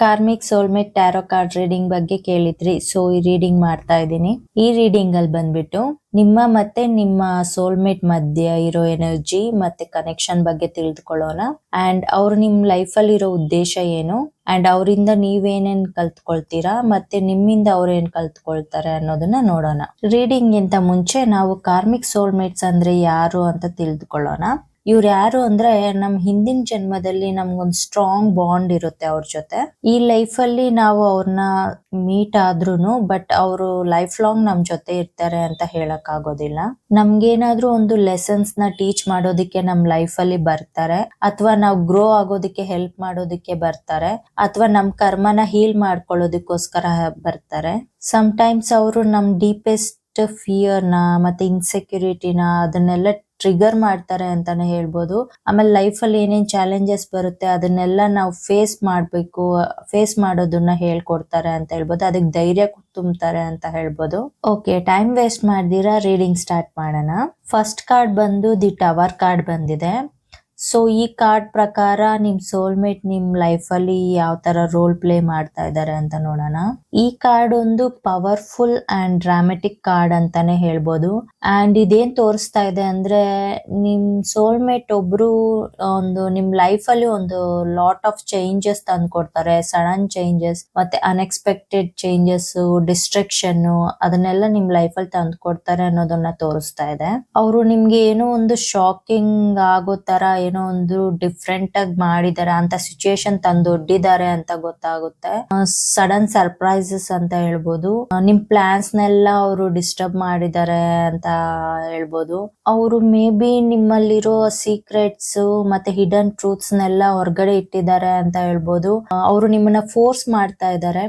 Karmic soulmate tarot card reading ಬಗ್ಗೆ ಕೇಳಿದ್ರಿ. So ಈ ರೀಡಿಂಗ್ ಮಾಡ್ತಾ ಇದ್ದೀನಿ. ಈ ರೀಡಿಂಗ್ ಅಲ್ಲಿ ಬಂದ್ಬಿಟ್ಟು ನಿಮ್ಮ ಮತ್ತೆ ನಿಮ್ಮ ಸೋಲ್ಮೇಟ್ ಮಧ್ಯೆ ಇರೋ ಎನರ್ಜಿ ಮತ್ತೆ ಕನೆಕ್ಷನ್ ಬಗ್ಗೆ ತಿಳಿದುಕೊಳ್ಳೋಣ. ಅಂಡ್ ಅವ್ರು ನಿಮ್ ಲೈಫ್ ಅಲ್ಲಿ ಇರೋ ಉದ್ದೇಶ ಏನು, ಅಂಡ್ ಅವರಿಂದ ನೀವೇನೇನ್ ಕಲ್ತ್ಕೊಳ್ತೀರಾ ಮತ್ತೆ ನಿಮ್ಮಿಂದ ಅವ್ರು ಏನ್ ಕಲ್ತ್ಕೊಳ್ತಾರೆ ಅನ್ನೋದನ್ನ ನೋಡೋಣ. ರೀಡಿಂಗ್ ಗಿಂತ ಮುಂಚೆ ನಾವು ಕಾರ್ಮಿಕ್ ಸೋಲ್ಮೇಟ್ಸ್ ಅಂದ್ರೆ ಯಾರು ಅಂತ ತಿಳಿದುಕೊಳ್ಳೋಣ. ಇವ್ರು ಯಾರು ಅಂದ್ರೆ ನಮ್ ಹಿಂದಿನ ಜನ್ಮದಲ್ಲಿ ನಮ್ಗೊಂದ್ ಸ್ಟ್ರಾಂಗ್ ಬಾಂಡ್ ಇರುತ್ತೆ ಅವ್ರ ಜೊತೆ. ಈ ಲೈಫ್ ಅಲ್ಲಿ ನಾವು ಅವ್ರನ್ನ ಮೀಟ್ ಆದ್ರೂನು ಬಟ್ ಅವರು ಲೈಫ್ ಲಾಂಗ್ ನಮ್ ಜೊತೆ ಇರ್ತಾರೆ ಅಂತ ಹೇಳಕ್ ಆಗೋದಿಲ್ಲ. ನಮ್ಗೇನಾದ್ರೂ ಒಂದು ಲೆಸನ್ಸ್ ನ ಟೀಚ್ ಮಾಡೋದಿಕ್ಕೆ ನಮ್ ಲೈಫ್ ಅಲ್ಲಿ ಬರ್ತಾರೆ, ಅಥವಾ ನಾವು ಗ್ರೋ ಆಗೋದಿಕ್ಕೆ ಹೆಲ್ಪ್ ಮಾಡೋದಿಕ್ಕೆ ಬರ್ತಾರೆ, ಅಥವಾ ನಮ್ ಕರ್ಮನ ಹೀಲ್ ಮಾಡ್ಕೊಳ್ಳೋದಕ್ಕೋಸ್ಕರ ಬರ್ತಾರೆ. ಸಮ್ಟೈಮ್ಸ್ ಅವರು ನಮ್ ಡೀಪೆಸ್ಟ್ ಫಿಯರ್ ನ ಮತ್ತೆ ಇನ್ಸೆಕ್ಯೂರಿಟಿನ ಅದನ್ನೆಲ್ಲ ಟ್ರಿಗರ್ ಮಾಡ್ತಾರೆ ಅಂತಾನೆ ಹೇಳ್ಬೋದು. ಆಮೇಲೆ ಲೈಫ್ ಅಲ್ಲಿ ಏನೇನ್ ಚಾಲೆಂಜಸ್ ಬರುತ್ತೆ ಅದನ್ನೆಲ್ಲ ನಾವು ಫೇಸ್ ಮಾಡೋದನ್ನ ಹೇಳ್ಕೊಡ್ತಾರೆ ಅಂತ ಹೇಳ್ಬೋದು. ಅದಕ್ಕೆ ಧೈರ್ಯ ತುಂಬ್ತಾರೆ ಅಂತ ಹೇಳ್ಬೋದು. ಓಕೆ, ಟೈಮ್ ವೇಸ್ಟ್ ಮಾಡ್ದಿರಾ ರೀಡಿಂಗ್ ಸ್ಟಾರ್ಟ್ ಮಾಡೋಣ. ಫಸ್ಟ್ ಕಾರ್ಡ್ ಬಂದು ದಿ ಟವರ್ ಕಾರ್ಡ್ ಬಂದಿದೆ. ಸೊ ಈ ಕಾರ್ಡ್ ಪ್ರಕಾರ ನಿಮ್ ಸೋಲ್ಮೇಟ್ ನಿಮ್ ಲೈಫ್ ಅಲ್ಲಿ ಯಾವ ತರ ರೋಲ್ ಪ್ಲೇ ಮಾಡ್ತಾ ಇದ್ದಾರೆ ಅಂತ ನೋಡೋಣ. ಈ ಕಾರ್ಡ್ ಒಂದು ಪವರ್ಫುಲ್ ಅಂಡ್ ಡ್ರಾಮೆಟಿಕ್ ಕಾರ್ಡ್ ಅಂತಾನೆ ಹೇಳ್ಬೋದು. ಅಂಡ್ ಇದೇನ್ ತೋರಿಸ್ತಾ ಇದೆ ಅಂದ್ರೆ ನಿಮ್ ಸೋಲ್ಮೇಟ್ ಒಬ್ರು ನಿಮ್ ಲೈಫ್ ಅಲ್ಲಿ ಒಂದು ಲಾಟ್ ಆಫ್ ಚೇಂಜಸ್ ತಂದ್ಕೊಡ್ತಾರೆ. ಸಡನ್ ಚೇಂಜಸ್ ಮತ್ತೆ ಅನ್ಎಕ್ಸ್ಪೆಕ್ಟೆಡ್ ಚೇಂಜಸ್, ಡಿಸ್ಟ್ರಕ್ಷನ್ ಅದನ್ನೆಲ್ಲ ನಿಮ್ ಲೈಫ್ ಅಲ್ಲಿ ತಂದ್ಕೊಡ್ತಾರೆ ಅನ್ನೋದನ್ನ ತೋರಿಸ್ತಾ ಇದೆ. ಅವರು ನಿಮ್ಗೆ ಏನೋ ಒಂದು ಶಾಕಿಂಗ್ ಆಗೋ ತರ ಏನೋ ಒಂದು ಡಿಫ್ರೆಂಟ್ ಆಗಿ ಮಾಡಿದಾರೆ ಅಂತ ಸಿಚುಯೇಷನ್ ತಂದೊಡ್ಡಿದ್ದಾರೆ ಅಂತ ಗೊತ್ತಾಗುತ್ತೆ. ಸಡನ್ ಸರ್ಪ್ರೈಸಸ್ ಅಂತ ಹೇಳ್ಬೋದು. ನಿಮ್ ಪ್ಲಾನ್ಸ್ ನೆಲ್ಲ ಅವರು ಡಿಸ್ಟರ್ಬ್ ಮಾಡಿದ್ದಾರೆ ಅಂತ ಹೇಳ್ಬೋದು. ಅವರು ಮೇ ಬಿ ನಿಮ್ಮಲ್ಲಿರೋ ಸೀಕ್ರೆಟ್ಸ್ ಮತ್ತೆ ಹಿಡನ್ ಟ್ರೂತ್ಸ್ ನೆಲ್ಲ ಹೊರಗಡೆ ಇಟ್ಟಿದ್ದಾರೆ ಅಂತ ಹೇಳ್ಬೋದು. ಅವರು ನಿಮ್ಮನ್ನ ಫೋರ್ಸ್ ಮಾಡ್ತಾ ಇದ್ದಾರೆ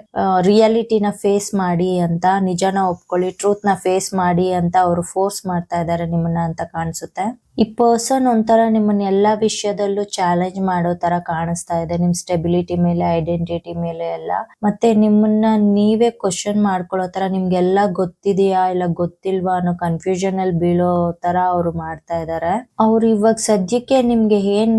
ರಿಯಾಲಿಟಿನ ಫೇಸ್ ಮಾಡಿ ಅಂತ, ನಿಜನ ಒಪ್ಕೊಳ್ಳಿ, ಟ್ರೂತ್ ನ ಫೇಸ್ ಮಾಡಿ ಅಂತ ಅವರು ಫೋರ್ಸ್ ಮಾಡ್ತಾ ಇದ್ದಾರೆ ನಿಮ್ಮನ್ನ ಅಂತ ಕಾಣಿಸುತ್ತೆ. ಈ ಪರ್ಸನ್ ಒಂಥರ ನಿಮ್ಮನ್ನ ಎಲ್ಲಾ ವಿಷಯದಲ್ಲೂ ಚಾಲೆಂಜ್ ಮಾಡೋ ತರ ಕಾಣಿಸ್ತಾ ಇದೆ. ನಿಮ್ ಸ್ಟೆಬಿಲಿಟಿ ಮೇಲೆ, ಐಡೆಂಟಿಟಿ ಮೇಲೆ ಎಲ್ಲ, ಮತ್ತೆ ನಿಮ್ಮನ್ನ ನೀವೇ ಕ್ವಶನ್ ಮಾಡ್ಕೊಳ್ಳೋ ತರ, ನಿಮ್ಗೆಲ್ಲ ಗೊತ್ತಿದೆಯಾ ಇಲ್ಲ ಗೊತ್ತಿಲ್ವಾ ಅನ್ನೋ ಕನ್ಫ್ಯೂಷನ್ ಅಲ್ಲಿ ಬೀಳೋ ತರ ಅವ್ರು ಮಾಡ್ತಾ ಇದ್ದಾರೆ. ಅವ್ರು ಇವಾಗ ಸದ್ಯಕ್ಕೆ ನಿಮ್ಗೆ ಏನ್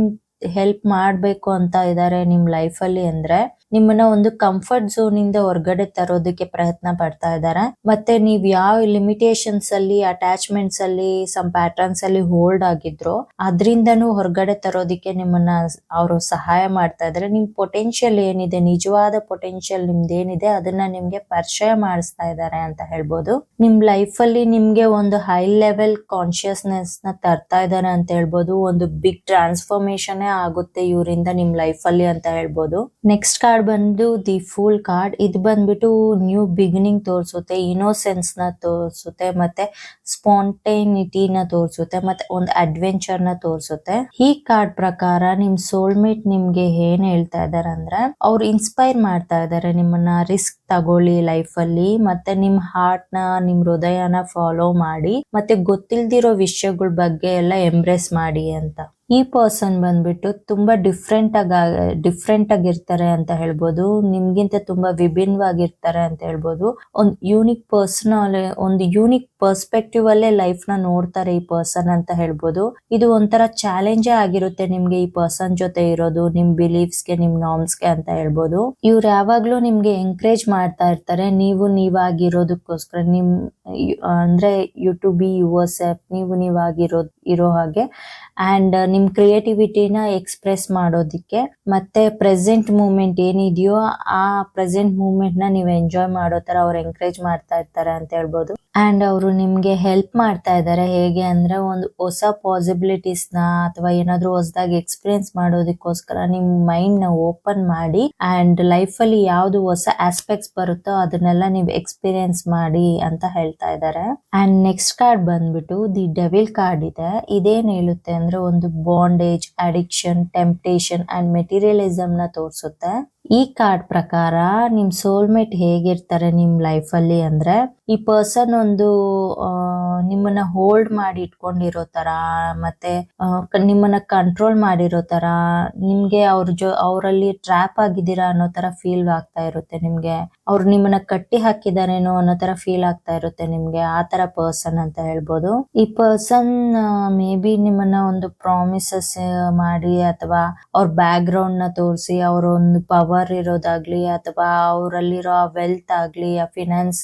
ಹೆಲ್ಪ್ ಮಾಡ್ಬೇಕು ಅಂತ ಇದ್ದಾರೆ ನಿಮ್ ಲೈಫ್ ಅಲ್ಲಿ ಅಂದ್ರೆ ನಿಮ್ಮನ್ನ ಒಂದು ಕಂಫರ್ಟ್ ಝೋನ್ ಇಂದ ಹೊರಗಡೆ ತರೋದಕ್ಕೆ ಪ್ರಯತ್ನ ಪಡ್ತಾ ಇದ್ದಾರೆ. ಮತ್ತೆ ನೀವ್ ಯಾವ ಲಿಮಿಟೇಷನ್ಸ್ ಅಲ್ಲಿ, ಅಟ್ಯಾಚ್ಮೆಂಟ್ಸ್ ಅಲ್ಲಿ, ಸಮ್ ಪ್ಯಾಟರ್ನ್ಸ್ ಅಲ್ಲಿ ಹೋಲ್ಡ್ ಆಗಿದ್ರು ಅದ್ರಿಂದನೂ ಹೊರಗಡೆ ತರೋದಕ್ಕೆ ನಿಮ್ಮನ್ನ ಅವರು ಸಹಾಯ ಮಾಡ್ತಾ ಇದ್ದಾರೆ. ನಿಮ್ ಪೊಟೆನ್ಶಿಯಲ್ ಏನಿದೆ, ನಿಜವಾದ ಪೊಟೆನ್ಶಿಯಲ್ ನಿಮ್ದೇನಿದೆ ಅದನ್ನ ನಿಮ್ಗೆ ಪರಿಚಯ ಮಾಡಿಸ್ತಾ ಇದ್ದಾರೆ ಅಂತ ಹೇಳ್ಬೋದು. ನಿಮ್ ಲೈಫ್ ಅಲ್ಲಿ ನಿಮ್ಗೆ ಒಂದು ಹೈ ಲೆವೆಲ್ ಕಾನ್ಶಿಯಸ್ನೆಸ್ ನ ತರ್ತಾ ಇದ್ದಾರೆ ಅಂತ ಹೇಳ್ಬೋದು. ಒಂದು ಬಿಗ್ ಟ್ರಾನ್ಸ್ಫಾರ್ಮೇಶನ್ ಆಗುತ್ತೆ ಇವರಿಂದ ನಿಮ್ ಲೈಫ್ ಅಲ್ಲಿ ಅಂತ ಹೇಳ್ಬೋದು. ನೆಕ್ಸ್ಟ್ ಕಾರ್ಡ್ ಬಂದು ದಿ ಫೂಲ್ ಕಾರ್ಡ್. ಇದು ಬಂದ್ಬಿಟ್ಟು ನ್ಯೂ ಬಿಗಿನಿಂಗ್ ತೋರಿಸುತ್ತೆ, ಇನೋಸೆನ್ಸ್ ನ ತೋರಿಸುತ್ತೆ, ಮತ್ತೆ ಸ್ಪಾಂಟೇನಿಟಿನ ತೋರಿಸುತ್ತೆ, ಮತ್ತೆ ಒಂದು ಅಡ್ವೆಂಚರ್ ನ ತೋರಿಸುತ್ತೆ. ಈ ಕಾರ್ಡ್ ಪ್ರಕಾರ ನಿಮ್ ಸೋಲ್ಮೇಟ್ ನಿಮ್ಗೆ ಏನ್ ಹೇಳ್ತಾ ಇದಾರೆ ಅಂದ್ರೆ ಅವ್ರು ಇನ್ಸ್ಪೈರ್ ಮಾಡ್ತಾ ಇದಾರೆ ನಿಮ್ಮನ್ನ ರಿಸ್ಕ್ ತಗೊಳ್ಳಿ ಲೈಫ್ ಅಲ್ಲಿ, ಮತ್ತೆ ನಿಮ್ ಹಾರ್ಟ್ ನ, ನಿಮ್ ಹೃದಯನ ಫಾಲೋ ಮಾಡಿ, ಮತ್ತೆ ಗೊತ್ತಿಲ್ದಿರೋ ವಿಷಯಗಳ ಬಗ್ಗೆ ಎಲ್ಲ ಎಂಬ್ರೇಸ್ ಮಾಡಿ ಅಂತ. ಈ ಪರ್ಸನ್ ಬಂದ್ಬಿಟ್ಟು ತುಂಬಾ ಡಿಫ್ರೆಂಟ್ ಆಗಿರ್ತಾರೆ ಅಂತ ಹೇಳ್ಬೋದು. ನಿಮ್ಗಿಂತ ತುಂಬಾ ವಿಭಿನ್ನವಾಗಿರ್ತಾರೆ ಅಂತ ಹೇಳ್ಬೋದು. ಒಂದು ಯೂನಿಕ್ ಒಂದು ಯೂನಿಕ್ ಪರ್ಸ್ಪೆಕ್ಟಿವ್ ಅಲ್ಲೇ ಲೈಫ್ ನ ನೋಡ್ತಾರೆ ಈ ಪರ್ಸನ್ ಅಂತ ಹೇಳ್ಬೋದು. ಇದು ಒಂಥರ ಚಾಲೆಂಜೇ ಆಗಿರುತ್ತೆ ನಿಮ್ಗೆ ಈ ಪರ್ಸನ್ ಜೊತೆ ಇರೋದು, ನಿಮ್ ಬಿಲೀಫ್ಸ್ಗೆ, ನಿಮ್ ನಾರ್ಮ್ಸ್ಗೆ ಅಂತ ಹೇಳ್ಬೋದು. ಇವ್ರು ಯಾವಾಗ್ಲೂ ನಿಮ್ಗೆ ಎಂಕರೇಜ್ ಮಾಡ್ತಾ ಇರ್ತಾರೆ ನೀವು ನೀವಾಗಿರೋದಕ್ಕೋಸ್ಕರ. ಅಂದ್ರೆ you to be yourself, ನೀವಾಗಿರೋ ಹಾಗೆ. ಅಂಡ್ ನಿಮ್ ಕ್ರಿಯೇಟಿವಿಟಿನ ಎಕ್ಸ್ಪ್ರೆಸ್ ಮಾಡೋದಿಕ್ಕೆ, ಮತ್ತೆ ಪ್ರೆಸೆಂಟ್ ಮೂಮೆಂಟ್ ಏನಿದೆಯೋ ಆ ಪ್ರೆಸೆಂಟ್ ಮೂಮೆಂಟ್ ನ ನೀವು ಎಂಜಾಯ್ ಮಾಡೋ ತರ ಅವ್ರು ಎಂಕರೇಜ್ ಮಾಡ್ತಾ ಇರ್ತಾರೆ ಅಂತ ಹೇಳ್ಬೋದು. ಅಂಡ್ ಅವರು ನಿಮ್ಗೆ ಹೆಲ್ಪ್ ಮಾಡ್ತಾ ಇದ್ದಾರೆ. ಹೇಗೆ ಅಂದ್ರೆ ಒಂದು ಹೊಸ ಪಾಸಿಬಿಲಿಟೀಸ್ ನ ಅಥವಾ ಏನಾದ್ರೂ ಹೊಸದಾಗಿ ಎಕ್ಸ್ಪೀರಿಯನ್ಸ್ ಮಾಡೋದಕ್ಕೋಸ್ಕರ ನಿಮ್ ಮೈಂಡ್ ನ ಓಪನ್ ಮಾಡಿ, ಅಂಡ್ ಲೈಫ್ ಅಲ್ಲಿ ಯಾವ್ದು ಹೊಸ ಆಸ್ಪೆಕ್ಟ್ಸ್ ಬರುತ್ತೋ ಅದನ್ನೆಲ್ಲ ನೀವು ಎಕ್ಸ್ಪೀರಿಯನ್ಸ್ ಮಾಡಿ ಅಂತ ಹೇಳ್ತಾ ಇದ್ದಾರೆ. ಅಂಡ್ ನೆಕ್ಸ್ಟ್ ಕಾರ್ಡ್ ಬಂದ್ಬಿಟ್ಟು ದಿ ಡೆವಿಲ್ ಕಾರ್ಡ್ ಇದೆ. ಇದೇನ್ ಹೇಳುತ್ತೆ ಅಂದ್ರೆ ಒಂದು bondage, addiction, temptation and materialism ನ ತೋರಿಸುತ್ತೆ. ಈ ಕಾರ್ಡ್ ಪ್ರಕಾರ ನಿಮ್ ಸೋಲ್ಮೇಟ್ ಹೇಗಿರ್ತಾರೆ ನಿಮ್ ಲೈಫ್ ಅಲ್ಲಿ ಅಂದ್ರೆ ಈ ಪರ್ಸನ್ ಒಂದು ನಿಮ್ಮನ್ನ ಹೋಲ್ಡ್ ಮಾಡಿ ಇಟ್ಕೊಂಡಿರೋ ತರ, ಮತ್ತೆ ನಿಮ್ಮನ್ನ ಕಂಟ್ರೋಲ್ ಮಾಡಿರೋ ತರ, ನಿಮ್ಗೆ ಅವರಲ್ಲಿ ಟ್ರ್ಯಾಪ್ ಆಗಿದ್ದೀರಾ ಅನ್ನೋ ತರ ಫೀಲ್ ಆಗ್ತಾ ಇರುತ್ತೆ ನಿಮ್ಗೆ. ಅವ್ರು ನಿಮ್ಮನ್ನ ಕಟ್ಟಿ ಹಾಕಿದಾರೇನೋ ಅನ್ನೋ ತರ ಫೀಲ್ ಆಗ್ತಾ ಇರುತ್ತೆ ನಿಮ್ಗೆ. ಆ ತರ ಪರ್ಸನ್ ಅಂತ ಹೇಳ್ಬೋದು. ಈ ಪರ್ಸನ್ ಮೇ ಬಿ ನಿಮ್ಮನ್ನ ಒಂದು ಪ್ರಾಮಿಸಸ್ ಮಾಡಿ ಅಥವಾ ಅವ್ರ ಬ್ಯಾಕ್ ಗ್ರೌಂಡ್ ನ ತೋರಿಸಿ, ಅವ್ರ ಒಂದು ಪವರ್ ಪವರ್ ಇರೋದಾಗ್ಲಿ ಅಥವಾ ಅವರಲ್ಲಿರೋ ವೆಲ್ತ್ ಆಗ್ಲಿ ಫಿನಾನ್ಸ್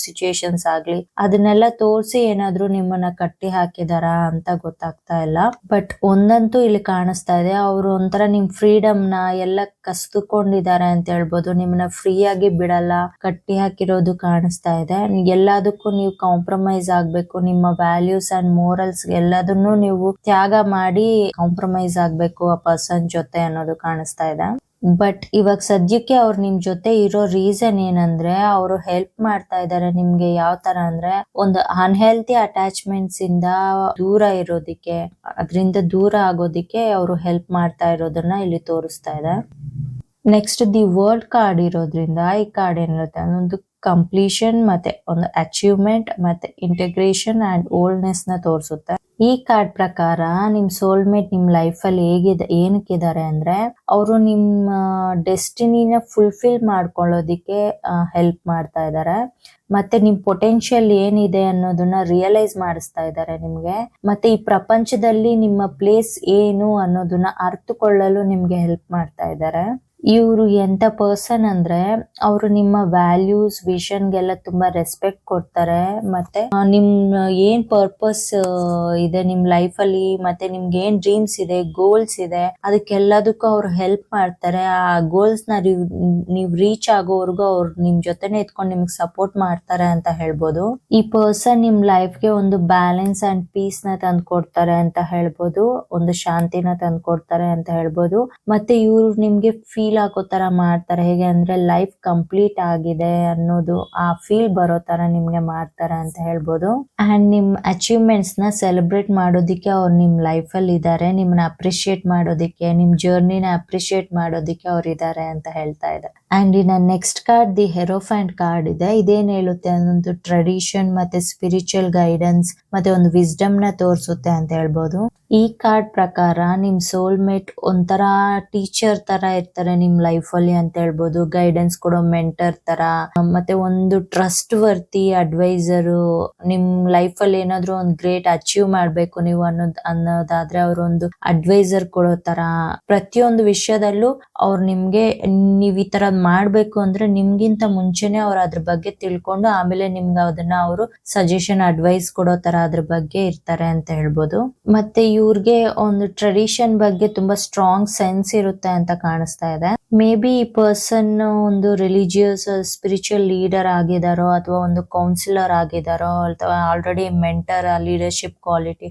ಸಿಚುಯೇಷನ್ಸ್ ಆಗ್ಲಿ ಅದನ್ನೆಲ್ಲ ತೋರಿಸಿ ಏನಾದ್ರೂ ನಿಮ್ಮನ್ನ ಕಟ್ಟಿ ಹಾಕಿದಾರ ಅಂತ ಗೊತ್ತಾಗ್ತಾ ಇಲ್ಲ. ಬಟ್ ಒಂದಂತೂ ಇಲ್ಲಿ ಕಾಣಿಸ್ತಾ ಇದೆ, ಅವರು ಒಂಥರ ನಿಮ್ ಫ್ರೀಡಮ್ ನ ಎಲ್ಲ ಕಸ್ದುಕೊಂಡಿದ್ದಾರೆ ಅಂತ ಹೇಳ್ಬೋದು. ನಿಮ್ಮನ್ನ ಫ್ರೀ ಆಗಿ ಬಿಡಲ್ಲ, ಕಟ್ಟಿ ಹಾಕಿರೋದು ಕಾಣಿಸ್ತಾ ಇದೆ. ಎಲ್ಲದಕ್ಕೂ ನೀವು ಕಾಂಪ್ರಮೈಸ್ ಆಗ್ಬೇಕು, ನಿಮ್ಮ ವ್ಯಾಲ್ಯೂಸ್ ಅಂಡ್ ಮೋರಲ್ಸ್ ಎಲ್ಲದನ್ನು ನೀವು ತ್ಯಾಗ ಮಾಡಿ ಕಾಂಪ್ರಮೈಸ್ ಆಗ್ಬೇಕು ಆ ಪರ್ಸನ್ ಜೊತೆ ಅನ್ನೋದು ಕಾಣಿಸ್ತಾ ಇದೆ. ಬಟ್ ಇವಾಗ ಸದ್ಯಕ್ಕೆ ಅವ್ರು ನಿಮ್ ಜೊತೆ ಇರೋ ರೀಸನ್ ಏನಂದ್ರೆ ಅವರು ಹೆಲ್ಪ್ ಮಾಡ್ತಾ ಇದಾರೆ ನಿಮ್ಗೆ. ಯಾವ ತರ ಅಂದ್ರೆ ಒಂದು ಅನ್ಹೆಲ್ತಿ ಅಟ್ಯಾಚ್ಮೆಂಟ್ಸ್ ಇಂದ ದೂರ ಇರೋದಿಕ್ಕೆ, ಅದರಿಂದ ದೂರ ಆಗೋದಿಕ್ಕೆ ಅವರು ಹೆಲ್ಪ್ ಮಾಡ್ತಾ ಇರೋದನ್ನ ಇಲ್ಲಿ ತೋರಿಸ್ತಾ ಇದೆ. ನೆಕ್ಸ್ಟ್ ದಿ ವರ್ಲ್ಡ್ ಕಾರ್ಡ್ ಇರೋದ್ರಿಂದ ಈ ಕಾರ್ಡ್ ಏನಿರುತ್ತೆ ಒಂದು ಕಂಪ್ಲೀಷನ್ ಮತ್ತೆ ಒಂದು ಅಚೀವ್ಮೆಂಟ್ ಮತ್ತೆ ಇಂಟಿಗ್ರೇಷನ್ ಅಂಡ್ ಓಲ್ಡ್ನೆಸ್ ನ ತೋರಿಸುತ್ತೆ. ಈ ಕಾರ್ಡ್ ಪ್ರಕಾರ ನಿಮ್ ಸೋಲ್ಮೇಟ್ ನಿಮ್ ಲೈಫ್ ಅಲ್ಲಿ ಏನಕ್ಕಿದ್ದಾರೆ ಅಂದ್ರೆ ಅವರು ನಿಮ್ಮ ಡೆಸ್ಟಿನಿನ ಫುಲ್ಫಿಲ್ ಮಾಡ್ಕೊಳ್ಳೋದಿಕ್ಕೆ ಹೆಲ್ಪ್ ಮಾಡ್ತಾ ಇದ್ದಾರೆ. ಮತ್ತೆ ನಿಮ್ ಪೊಟೆನ್ಶಿಯಲ್ ಏನಿದೆ ಅನ್ನೋದನ್ನ ರಿಯಲೈಸ್ ಮಾಡಿಸ್ತಾ ಇದ್ದಾರೆ ನಿಮ್ಗೆ. ಮತ್ತೆ ಈ ಪ್ರಪಂಚದಲ್ಲಿ ನಿಮ್ಮ ಪ್ಲೇಸ್ ಏನು ಅನ್ನೋದನ್ನ ಅರ್ಥಕೊಳ್ಳಲು ನಿಮ್ಗೆ ಹೆಲ್ಪ್ ಮಾಡ್ತಾ ಇದ್ದಾರೆ. ಇವರು ಎಂತ ಪರ್ಸನ್ ಅಂದ್ರೆ ಅವರು ನಿಮ್ಮ ವ್ಯಾಲ್ಯೂಸ್ ವಿಷನ್ಗೆಲ್ಲ ತುಂಬಾ ರೆಸ್ಪೆಕ್ಟ್ ಕೊಡ್ತಾರೆ. ಮತ್ತೆ ನಿಮ್ ಏನ್ ಪರ್ಪಸ್ ಇದೆ ನಿಮ್ ಲೈಫ್ ಅಲ್ಲಿ, ಮತ್ತೆ ನಿಮ್ಗೆ ಏನ್ ಡ್ರೀಮ್ಸ್ ಇದೆ, ಗೋಲ್ಸ್ ಇದೆ, ಅದಕ್ಕೆಲ್ಲದಕ್ಕೂ ಅವ್ರು ಹೆಲ್ಪ್ ಮಾಡ್ತಾರೆ. ಆ ಗೋಲ್ಸ್ ನ ನೀವ್ ರೀಚ್ ಆಗೋವರೆಗೂ ಅವ್ರು ನಿಮ್ ಜೊತೆನೆ ಇದ್ಕೊಂಡು ನಿಮ್ಗೆ ಸಪೋರ್ಟ್ ಮಾಡ್ತಾರೆ ಅಂತ ಹೇಳ್ಬೋದು. ಈ ಪರ್ಸನ್ ನಿಮ್ ಲೈಫ್ಗೆ ಒಂದು ಬ್ಯಾಲೆನ್ಸ್ ಅಂಡ್ ಪೀಸ್ ನ ತಂದು ಕೊಡ್ತಾರೆ ಅಂತ ಹೇಳ್ಬೋದು, ಒಂದು ಶಾಂತಿನ ತಂದು ಕೊಡ್ತಾರೆ ಅಂತ ಹೇಳ್ಬೋದು. ಮತ್ತೆ ಇವ್ರು ನಿಮ್ಗೆ ಫೀಲ್ ಆಗೋ ತರ ಮಾಡ್ತಾರೆ. ಹೇಗೆ ಅಂದ್ರೆ ಲೈಫ್ ಕಂಪ್ಲೀಟ್ ಆಗಿದೆ ಅನ್ನೋದು ಆ ಫೀಲ್ ಬರೋ ತರ ನಿಮ್ಗೆ ಮಾಡ್ತಾರೆ ಅಂತ ಹೇಳ್ಬೋದು. ಅಂಡ್ ನಿಮ್ ಅಚೀವ್ಮೆಂಟ್ಸ್ ನ ಸೆಲೆಬ್ರೇಟ್ ಮಾಡೋದಿಕ್ಕೆ ಅವ್ರು ನಿಮ್ ಲೈಫ್ ಅಲ್ಲಿ ಇದ್ದಾರೆ. ನಿಮ್ನ ಅಪ್ರಿಶಿಯೇಟ್ ಮಾಡೋದಿಕ್ಕೆ, ನಿಮ್ ಜರ್ನಿನ ಅಪ್ರಿಶಿಯೇಟ್ ಮಾಡೋದಿಕ್ಕೆ ಅವ್ರು ಇದ್ದಾರೆ ಅಂತ ಹೇಳ್ತಾ ಇದೆ. ಅಂಡ್ ಇನ್ನ ನೆಕ್ಸ್ಟ್ ಕಾರ್ಡ್ ದಿ ಹೆರೋಫ್ಯಾಂಟ್ ಕಾರ್ಡ್ ಇದೆ. ಇದೇನ್ ಹೇಳುತ್ತೆ ಅನ್ನೊಂದು ಟ್ರೆಡಿಷನ್ ಮತ್ತೆ ಸ್ಪಿರಿಚುವಲ್ ಗೈಡೆನ್ಸ್ ಮತ್ತೆ ಒಂದು ವಿಸ್ಡಮ್ ನ ತೋರಿಸುತ್ತೆ ಅಂತ ಹೇಳ್ಬೋದು. ಈ ಕಾರ್ಡ್ ಪ್ರಕಾರ ನಿಮ್ ಸೋಲ್ಮೇಟ್ ಒಂಥರ ಟೀಚರ್ ತರ ಇರ್ತಾರೆ ನಿಮ್ ಲೈಫ್ ಅಲ್ಲಿ ಅಂತ ಹೇಳ್ಬೋದು. ಗೈಡೆನ್ಸ್ ಕೊಡೋ ಮೆಂಟರ್ ತರ, ಮತ್ತೆ ಒಂದು ಟ್ರಸ್ಟ್ ವರ್ತಿ ಅಡ್ವೈಸರ್. ನಿಮ್ ಲೈಫ್ ಅಲ್ಲಿ ಏನಾದ್ರು ಒಂದು ಗ್ರೇಟ್ ಅಚೀವ್ ಮಾಡ್ಬೇಕು ನೀವು ಅನ್ನೋದಾದ್ರೆ ಅವ್ರ ಒಂದು ಅಡ್ವೈಸರ್ ಕೊಡೋ ತರ. ಪ್ರತಿಯೊಂದು ವಿಷಯದಲ್ಲೂ ಅವ್ರು ನಿಮ್ಗೆ ನೀವ್ ಈ ತರ ಮಾಡ್ಬೇಕು ಅಂದ್ರೆ ನಿಮ್ಗಿಂತ ಮುಂಚೆನೆ ಅವ್ರು ಅದ್ರ ಬಗ್ಗೆ ತಿಳ್ಕೊಂಡು ಆಮೇಲೆ ನಿಮ್ಗೆ ಅದನ್ನ ಅವರು ಸಜೆಷನ್ ಅಡ್ವೈಸ್ ಕೊಡೋ ತರ ಅದ್ರ ಬಗ್ಗೆ ಇರ್ತಾರೆ ಅಂತ ಹೇಳ್ಬೋದು. ಮತ್ತೆ ಇವ್ರಿಗೆ ಒಂದು ಟ್ರೆಡಿಷನ್ ಬಗ್ಗೆ ತುಂಬಾ ಸ್ಟ್ರಾಂಗ್ ಸೆನ್ಸ್ ಇರುತ್ತೆ ಅಂತ ಕಾಣಿಸ್ತಾ ಇದೆ. ಮೇ ಬಿ ಈ ಪರ್ಸನ್ ಒಂದು ರಿಲಿಜಿಯಸ್ ಸ್ಪಿರಿಚುವಲ್ ಲೀಡರ್ ಆಗಿದಾರೋ ಅಥವಾ ಒಂದು ಕೌನ್ಸಿಲರ್ ಆಗಿದಾರೋ ಅಥವಾ ಆಲ್ರೆಡಿ ಮೆಂಟರ್ ಲೀಡರ್ಶಿಪ್ ಕ್ವಾಲಿಟಿ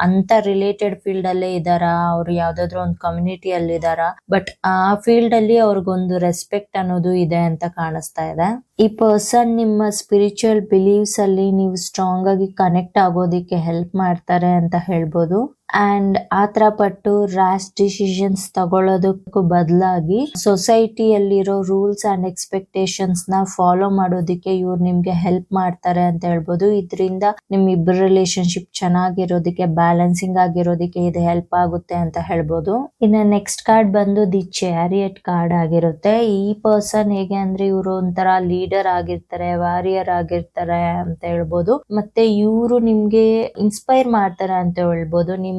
ಅಂತ ರಿಲೇಟೆಡ್ ಫೀಲ್ಡ್ ಅಲ್ಲೇ ಇದಾರ, ಅವ್ರು ಯಾವ್ದಾದ್ರು ಒಂದು ಕಮ್ಯುನಿಟಿ ಅಲ್ಲಿ ಇದಾರ. ಬಟ್ ಆ ಫೀಲ್ಡ್ ಅಲ್ಲಿ ಅವ್ರಿಗೊಂದು ರೆಸ್ಪೆಕ್ಟ್ ಅನ್ನೋದು ಇದೆ ಅಂತ ಕಾಣಿಸ್ತಾ ಇದೆ. ಈ ಪರ್ಸನ್ ನಿಮ್ಮ ಸ್ಪಿರಿಚುವಲ್ ಬಿಲೀವ್ಸ್ ಅಲ್ಲಿ ನೀವು ಸ್ಟ್ರಾಂಗ್ ಆಗಿ ಕನೆಕ್ಟ್ ಆಗೋದಿಕ್ಕೆ ಹೆಲ್ಪ್ ಮಾಡ್ತಾರೆ ಅಂತ ಹೇಳ್ಬೋದು. ಅಂಡ್ ಆತರ ಪಟ್ಟು ರ್ಯಾಶ್ ಡಿಸಿಷನ್ಸ್ ತಗೊಳ್ಳೋದಕ್ಕೂ ಬದಲಾಗಿ ಸೊಸೈಟಿಯಲ್ಲಿರೋ ರೂಲ್ಸ್ ಅಂಡ್ ಎಕ್ಸ್ಪೆಕ್ಟೇಷನ್ಸ್ ನ ಫಾಲೋ ಮಾಡೋದಿಕ್ಕೆ ಇವ್ರು ನಿಮ್ಗೆ ಹೆಲ್ಪ್ ಮಾಡ್ತಾರೆ ಅಂತ ಹೇಳ್ಬೋದು. ಇದರಿಂದ ನಿಮ್ ಇಬ್ಬರ ರಿಲೇಶನ್ಶಿಪ್ ಚೆನ್ನಾಗಿರೋದಿಕ್ಕೆ, ಬ್ಯಾಲೆನ್ಸಿಂಗ್ ಆಗಿರೋದಿಕ್ಕೆ ಇದು ಹೆಲ್ಪ್ ಆಗುತ್ತೆ ಅಂತ ಹೇಳ್ಬೋದು. ಇನ್ನು ನೆಕ್ಸ್ಟ್ ಕಾರ್ಡ್ ಬಂದು ದಿ ಚಾರಿಯಟ್ ಕಾರ್ಡ್ ಆಗಿರುತ್ತೆ. ಈ ಪರ್ಸನ್ ಹೇಗೆ ಅಂದ್ರೆ ಇವರು ಒಂಥರ ಲೀಡರ್ ಆಗಿರ್ತಾರೆ, ವಾರಿಯರ್ ಆಗಿರ್ತಾರೆ ಅಂತ ಹೇಳ್ಬೋದು. ಮತ್ತೆ ಇವರು ನಿಮ್ಗೆ ಇನ್ಸ್ಪೈರ್ ಮಾಡ್ತಾರೆ ಅಂತ ಹೇಳ್ಬೋದು. ನಿಮ್ಮ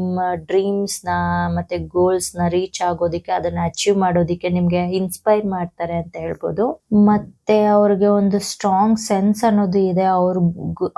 ಡ್ರೀಮ್ಸ್ ನ ಮತ್ತೆ ಗೋಲ್ಸ್ ನ ರೀಚ್ ಆಗೋದಿಕ್ಕೆ, ಅದನ್ನ ಅಚೀವ್ ಮಾಡೋದಿಕ್ಕೆ ನಿಮ್ಗೆ ಇನ್ಸ್ಪೈರ್ ಮಾಡ್ತಾರೆ ಅಂತ ಹೇಳ್ಬೋದು. ಮತ್ತೆ ಅವ್ರಿಗೆ ಒಂದು ಸ್ಟ್ರಾಂಗ್ ಸೆನ್ಸ್ ಅನ್ನೋದು ಇದೆ.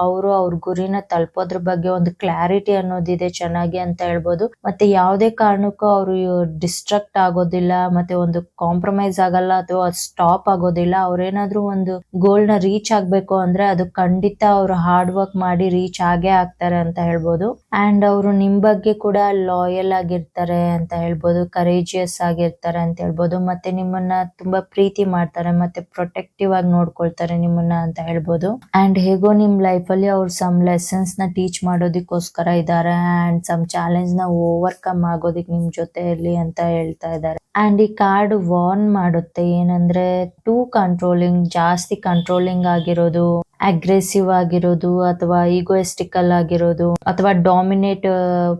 ಅವರು ಅವ್ರ ಗುರಿನ ತಲುಪೋದ್ರ ಬಗ್ಗೆ ಒಂದು ಕ್ಲಾರಿಟಿ ಅನ್ನೋದಿದೆ ಚೆನ್ನಾಗಿ ಅಂತ ಹೇಳ್ಬೋದು. ಮತ್ತೆ ಯಾವುದೇ ಕಾರಣಕ್ಕೂ ಅವರು ಡಿಸ್ಟ್ರಾಕ್ಟ್ ಆಗೋದಿಲ್ಲ, ಮತ್ತೆ ಒಂದು ಕಾಂಪ್ರಮೈಸ್ ಆಗಲ್ಲ ಅಥವಾ ಸ್ಟಾಪ್ ಆಗೋದಿಲ್ಲ. ಅವ್ರೇನಾದ್ರೂ ಒಂದು ಗೋಲ್ ನ ರೀಚ್ ಆಗ್ಬೇಕು ಅಂದ್ರೆ ಅದು ಖಂಡಿತ ಅವ್ರು ಹಾರ್ಡ್ ವರ್ಕ್ ಮಾಡಿ ರೀಚ್ ಆಗೇ ಆಗ್ತಾರೆ ಅಂತ ಹೇಳ್ಬೋದು. ಅಂಡ್ ಅವರು ನಿಮ್ ಬಗ್ಗೆ ಕೂಡ ಲಾಯಲ್ ಆಗಿರ್ತಾರೆ ಅಂತ ಹೇಳ್ಬೋದು, ಕರೇಜಿಯಸ್ ಆಗಿರ್ತಾರೆ ಅಂತ ಹೇಳ್ಬೋದು. ಮತ್ತೆ ನಿಮ್ಮನ್ನ ತುಂಬಾ ಪ್ರೀತಿ ಮಾಡ್ತಾರೆ, ಮತ್ತೆ ಪ್ರೊಟೆಕ್ಟಿವ್ ಆಗಿ ನೋಡ್ಕೊಳ್ತಾರೆ ನಿಮ್ಮನ್ನ ಅಂತ ಹೇಳ್ಬೋದು. ಅಂಡ್ ಹೇಗೋ ನಿಮ್ ಲೈಫ್ ಅಲ್ಲಿ ಅವ್ರು ಸಮ್ ಲೆಸನ್ಸ್ ನ ಟೀಚ್ ಮಾಡೋದಕ್ಕೋಸ್ಕರ ಇದ್ದಾರೆ. ಅಂಡ್ ಸಮ್ ಚಾಲೆಂಜ್ ನ ಓವರ್ಕಮ್ ಆಗೋದಿಕ್ ನಿಮ್ ಜೊತೆಯಲ್ಲಿ ಅಂತ ಹೇಳ್ತಾ ಇದ್ದಾರೆ. ಅಂಡ್ ಈ ಕಾರ್ಡ್ ವಾರ್ನ್ ಮಾಡುತ್ತೆ ಏನಂದ್ರೆ ಟೂ ಕಂಟ್ರೋಲಿಂಗ್, ಜಾಸ್ತಿ ಕಂಟ್ರೋಲಿಂಗ್ ಆಗಿರೋದು, ಅಗ್ರೆಸಿವ್ ಆಗಿರೋದು ಅಥವಾ ಈಗೋಯಿಸ್ಟಿಕಲ್ ಆಗಿರೋದು ಅಥವಾ ಡಾಮಿನೇಟ್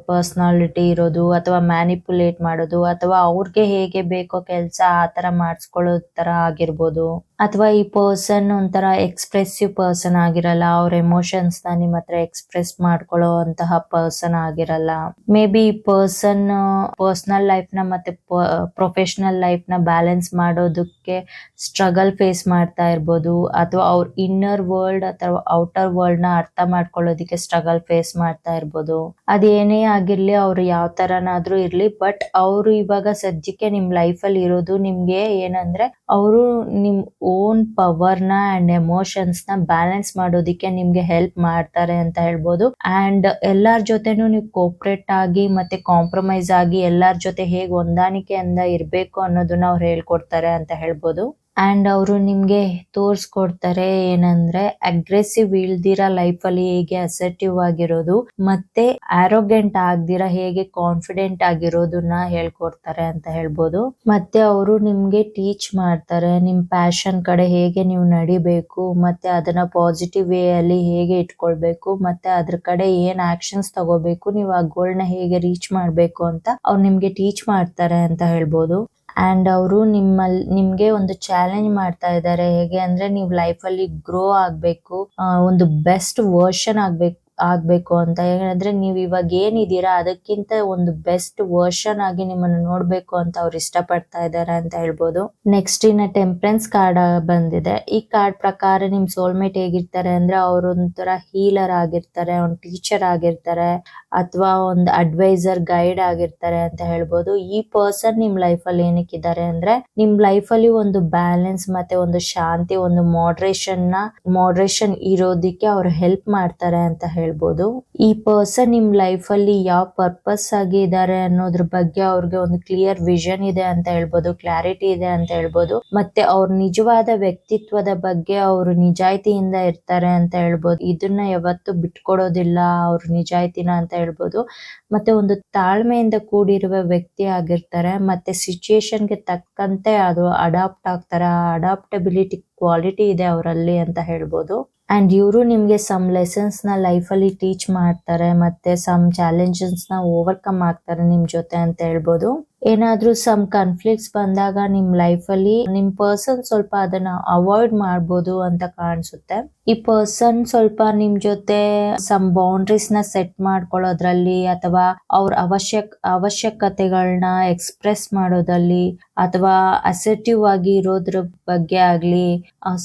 ಪರ್ಸನಾಲಿಟಿ ಇರೋದು ಅಥವಾ ಮ್ಯಾನಿಪುಲೇಟ್ ಮಾಡೋದು ಅಥವಾ ಅವ್ರಿಗೆ ಹೇಗೆ ಬೇಕೋ ಕೆಲಸ ಆತರ ಮಾಡಿಸ್ಕೊಳ್ಳೋ ತರ ಆಗಿರ್ಬೋದು. ಅಥವಾ ಈ ಪರ್ಸನ್ ಒಂಥರ ಎಕ್ಸ್ಪ್ರೆಸಿವ್ ಪರ್ಸನ್ ಆಗಿರಲ್ಲ, ಅವ್ರ ಎಮೋಷನ್ಸ್ ನ ನಿಮ್ ಹತ್ರ ಎಕ್ಸ್ಪ್ರೆಸ್ ಮಾಡ್ಕೊಳ್ಳೋ ಅಂತಹ ಪರ್ಸನ್ ಆಗಿರಲ್ಲ. ಮೇ ಬಿ ಈ ಪರ್ಸನಲ್ ಲೈಫ್ ನ ಮತ್ತೆ ಪ್ರೊಫೆಷನಲ್ ಲೈಫ್ ನ ಬ್ಯಾಲೆನ್ಸ್ ಮಾಡೋದಕ್ಕೆ ಸ್ಟ್ರಗಲ್ ಫೇಸ್ ಮಾಡ್ತಾ ಇರ್ಬೋದು, ಅಥವಾ ಅವ್ರ ಇನ್ನರ್ ವರ್ಲ್ಡ್ ಅಥವಾ ಔಟರ್ ವರ್ಲ್ಡ್ ನ ಅರ್ಥ ಮಾಡ್ಕೊಳ್ಳೋದಿಕ್ಕೆ ಸ್ಟ್ರಗಲ್ ಫೇಸ್ ಮಾಡ್ತಾ ಇರ್ಬೋದು. ಅದೇನೇ ಆಗಿರ್ಲಿ, ಅವ್ರು ಯಾವ ತರನಾದ್ರೂ ಇರ್ಲಿ, ಬಟ್ ಅವರು ಇವಾಗ ಸದ್ಯಕ್ಕೆ ನಿಮ್ ಲೈಫ್ ಅಲ್ಲಿ ಇರೋದು ನಿಮ್ಗೆ ಏನಂದ್ರೆ, ಅವರು ನಿಮ್ ಓನ್ ಪವರ್ ನ ಅಂಡ್ ಎಮೋಷನ್ಸ್ ನ ಬ್ಯಾಲೆನ್ಸ್ ಮಾಡೋದಿಕ್ಕೆ ನಿಮ್ಗೆ ಹೆಲ್ಪ್ ಮಾಡ್ತಾರೆ ಅಂತ ಹೇಳ್ಬೋದು. ಅಂಡ್ ಎಲ್ಲಾರ ಜೊತೆನೂ ನೀವು ಕೋಪರೇಟ್ ಆಗಿ ಮತ್ತೆ ಕಾಂಪ್ರಮೈಸ್ ಆಗಿ ಎಲ್ಲಾರ ಜೊತೆ ಹೇಗ್ ಹೊಂದಾಣಿಕೆಯಿಂದ ಇರ್ಬೇಕು ಅನ್ನೋದನ್ನ ಅವ್ರು ಹೇಳ್ಕೊಡ್ತಾರೆ ಅಂತ ಹೇಳ್ಬೋದು. ಅಂಡ್ ಅವರು ನಿಮ್ಗೆ ತೋರ್ಸ್ಕೊಡ್ತಾರೆ ಏನಂದ್ರೆ, ಅಗ್ರೆಸಿವ್ ಇಲ್ದಿರ ಲೈಫ್ ಅಲ್ಲಿ ಹೇಗೆ ಅಸರ್ಟಿವ್ ಆಗಿರೋದು, ಮತ್ತೆ ಆರೋಗ್ಯಂಟ್ ಆಗ್ದಿರ ಹೇಗೆ ಕಾನ್ಫಿಡೆಂಟ್ ಆಗಿರೋದನ್ನ ಹೇಳ್ಕೊಡ್ತಾರೆ ಅಂತ ಹೇಳ್ಬೋದು. ಮತ್ತೆ ಅವರು ನಿಮ್ಗೆ ಟೀಚ್ ಮಾಡ್ತಾರೆ ನಿಮ್ ಪ್ಯಾಷನ್ ಕಡೆ ಹೇಗೆ ನೀವು ನಡಿಬೇಕು, ಮತ್ತೆ ಅದನ್ನ ಪಾಸಿಟಿವ್ ವೇ ಅಲ್ಲಿ ಹೇಗೆ ಇಟ್ಕೊಳ್ಬೇಕು, ಮತ್ತೆ ಅದ್ರ ಕಡೆ ಏನ್ ಆಕ್ಷನ್ಸ್ ತಗೋಬೇಕು, ನೀವು ಆ ಗೋಲ್ ನ ಹೇಗೆ ರೀಚ್ ಮಾಡ್ಬೇಕು ಅಂತ ಅವ್ರು ನಿಮ್ಗೆ ಟೀಚ್ ಮಾಡ್ತಾರೆ ಅಂತ ಹೇಳ್ಬೋದು. ಅಂಡ್ ಅವರು ನಿಮ್ಗೆ ಒಂದು ಚಾಲೆಂಜ್ ಮಾಡ್ತಾ ಇದ್ದಾರೆ, ಹೇಗೆ ಅಂದ್ರೆ ನೀವು ಲೈಫ್ ಅಲ್ಲಿ ಗ್ರೋ ಆಗ್ಬೇಕು, ಒಂದು ಬೆಸ್ಟ್ ವರ್ಷನ್ ಆಗ್ಬೇಕು ಅಂತ. ಏನಂದ್ರೆ ನೀವು ಇವಾಗ ಏನಿದ್ದೀರಾ ಅದಕ್ಕಿಂತ ಒಂದು ಬೆಸ್ಟ್ ವರ್ಷನ್ ಆಗಿ ನಿಮ್ಮನ್ನು ನೋಡ್ಬೇಕು ಅಂತ ಅವ್ರು ಇಷ್ಟಪಡ್ತಾ ಇದ್ದಾರೆ ಅಂತ ಹೇಳ್ಬೋದು. ನೆಕ್ಸ್ಟ್ ಇನ್ನ ಟೆಂಪರೆನ್ಸ್ ಕಾರ್ಡ್ ಬಂದಿದೆ. ಈ ಕಾರ್ಡ್ ಪ್ರಕಾರ ನಿಮ್ ಸೋಲ್ಮೇಟ್ ಹೇಗಿರ್ತಾರೆ ಅಂದ್ರೆ, ಅವ್ರು ಒಂಥರ ಹೀಲರ್ ಆಗಿರ್ತಾರೆ, ಒಂದು ಟೀಚರ್ ಆಗಿರ್ತಾರೆ, ಅಥವಾ ಒಂದು ಅಡ್ವೈಸರ್ ಗೈಡ್ ಆಗಿರ್ತಾರೆ ಅಂತ ಹೇಳ್ಬೋದು. ಈ ಪರ್ಸನ್ ನಿಮ್ ಲೈಫ್ ಅಲ್ಲಿ ಏನಕ್ಕಿದ್ದಾರೆ ಅಂದ್ರೆ, ನಿಮ್ ಲೈಫ್ ಅಲ್ಲಿ ಒಂದು ಬ್ಯಾಲೆನ್ಸ್ ಮತ್ತೆ ಒಂದು ಶಾಂತಿ, ಒಂದು ಮಾಡ್ರೇಷನ್ ಇರೋದಿಕ್ಕೆ ಅವ್ರು ಹೆಲ್ಪ್ ಮಾಡ್ತಾರೆ ಅಂತ ಹೇಳ್ಬೋದು. ಈ ಪರ್ಸನ್ ನಿಮ್ ಲೈಫ್ ಅಲ್ಲಿ ಯಾವ ಪರ್ಪಸ್ ಆಗಿ ಇದ್ದಾರೆ ಅನ್ನೋದ್ರ ಬಗ್ಗೆ ಅವ್ರಿಗೆ ಒಂದು ಕ್ಲಿಯರ್ ವಿಷನ್ ಇದೆ ಅಂತ ಹೇಳ್ಬೋದು, ಕ್ಲಾರಿಟಿ ಇದೆ ಅಂತ ಹೇಳ್ಬೋದು. ಮತ್ತೆ ಅವ್ರ ನಿಜವಾದ ವ್ಯಕ್ತಿತ್ವದ ಬಗ್ಗೆ ಅವರು ನಿಜಾಯಿತಿಯಿಂದ ಇರ್ತಾರೆ ಅಂತ ಹೇಳ್ಬೋದು. ಇದನ್ನ ಯಾವತ್ತೂ ಬಿಟ್ಕೊಡೋದಿಲ್ಲ ಅವ್ರ ನಿಜಾಯಿತಿನ ಅಂತ ಹೇಳ್ಬೋದು. ಮತ್ತೆ ಒಂದು ತಾಳ್ಮೆಯಿಂದ ಕೂಡಿರುವ ವ್ಯಕ್ತಿ ಆಗಿರ್ತಾರೆ, ಮತ್ತೆ ಸಿಚುಯೇಷನ್ಗೆ ತಕ್ಕಂತೆ ಅದು ಅಡಾಪ್ಟ್ ಆಗ್ತಾರೆ, ಅಡಾಪ್ಟಬಿಲಿಟಿ ಕ್ವಾಲಿಟಿ ಇದೆ ಅವರಲ್ಲಿ ಅಂತ ಹೇಳ್ಬೋದು. ಅಂಡ್ ಇವರು ನಿಮ್ಗೆ ಸಮ್ ಲೆಸನ್ಸ್ ನ ಲೈಫ್ ಅಲ್ಲಿ ಟೀಚ್ ಮಾಡ್ತಾರೆ, ಮತ್ತೆ ಸಮ್ ಚಾಲೆಂಜಸ್ ನ ಓವರ್ಕಮ್ ಆಗ್ತಾರೆ ನಿಮ್ ಜೊತೆ ಅಂತ ಹೇಳ್ಬೋದು. ಏನಾದ್ರೂ ಸಮ್ ಕಾನ್ಫ್ಲಿಕ್ಟ್ಸ್ ಬಂದಾಗ ನಿಮ್ ಲೈಫ್ ಅಲ್ಲಿ ನಿಮ್ ಪರ್ಸನ್ ಸ್ವಲ್ಪ ಅದನ್ನ ಅವಾಯ್ಡ್ ಮಾಡ್ಬೋದು ಅಂತ ಕಾಣಿಸುತ್ತೆ. ಈ ಪರ್ಸನ್ ಸ್ವಲ್ಪ ನಿಮ್ ಜೊತೆ ಸಮ್ ಬೌಂಡ್ರೀಸ್ ನ ಸೆಟ್ ಮಾಡ್ಕೊಳ್ಳೋದ್ರಲ್ಲಿ, ಅಥವಾ ಅವ್ರ ಅವಶ್ಯಕತೆಗಳನ್ನ ಎಕ್ಸ್ಪ್ರೆಸ್ ಮಾಡೋದ್ರಲ್ಲಿ, ಅಥವಾ ಅಸರ್ಟಿವ್ ಆಗಿ ಇರೋದ್ರ ಬಗ್ಗೆ ಆಗ್ಲಿ